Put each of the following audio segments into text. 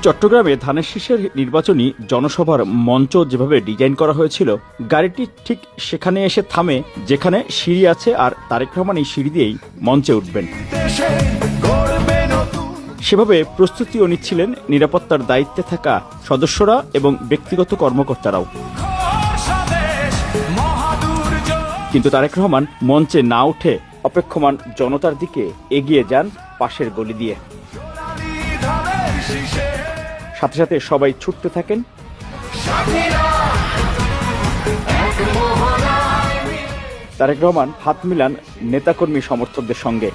চট্টগ্রামে ধানের শীষের নির্বাচনী জনসভার মঞ্চ যেভাবে ডিজাইন করা হয়েছিল, গাড়িটি ঠিক সেখানে এসে থামে যেখানে সিঁড়ি আছে, আর তারেক রহমান এই সিঁড়ি দিয়েই মঞ্চে উঠবেন। সেভাবে প্রস্তুতিও নিচ্ছিলেন নিরাপত্তার দায়িত্বে থাকা সদস্যরা এবং ব্যক্তিগত কর্মকর্তারাও। কিন্তু তারেক রহমান মঞ্চে না উঠে অপেক্ষমান জনতার দিকে এগিয়ে যান পাশের গলি দিয়ে। সাথে সাথে সবাই ছুটতে থাকেন। তারেক রহমান হাত মিলান নেতাকর্মী সমর্থকদের সঙ্গে।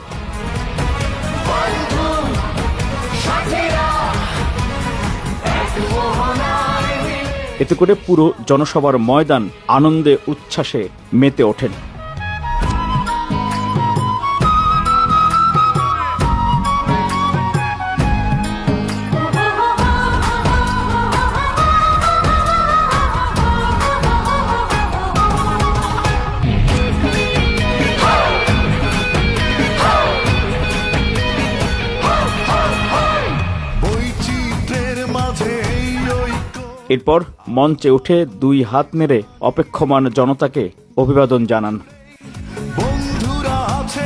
এতে করে পুরো জনসভার ময়দান আনন্দে উচ্ছ্বাসে মেতে ওঠেন। এরপর মঞ্চে উঠে দুই হাত নেড়ে অপেক্ষমান জনতাকে অভিবাদন জানান। বন্ধুরা আছে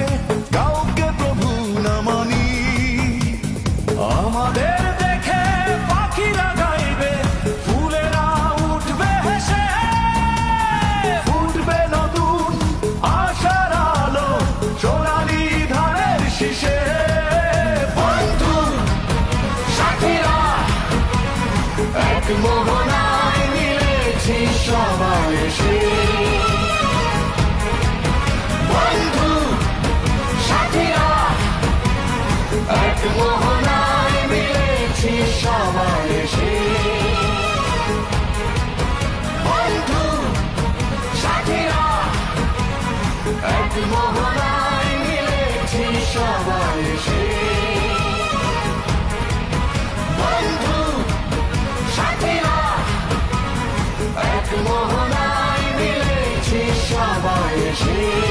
কাউকে প্রভু না মানি, আমাদের দেখে পাখিরা গাইবে, ফুলেরা উঠবে হেসে, ফুটবে নতুন আশার আলো সোনালী ধানের শীষে। বন্ধু সাথীরা এক মোহনায় মিলেছি সবাই এসে, বন্ধু সাথীরা এক মোহনায় মিলেছি সবাই এসে, বন্ধু সাথীরা এক মোহনায় মিলেছি সবাই এসে, বন্ধু সাথীরা এক মোহনায় মিলেছি সবাই এসে।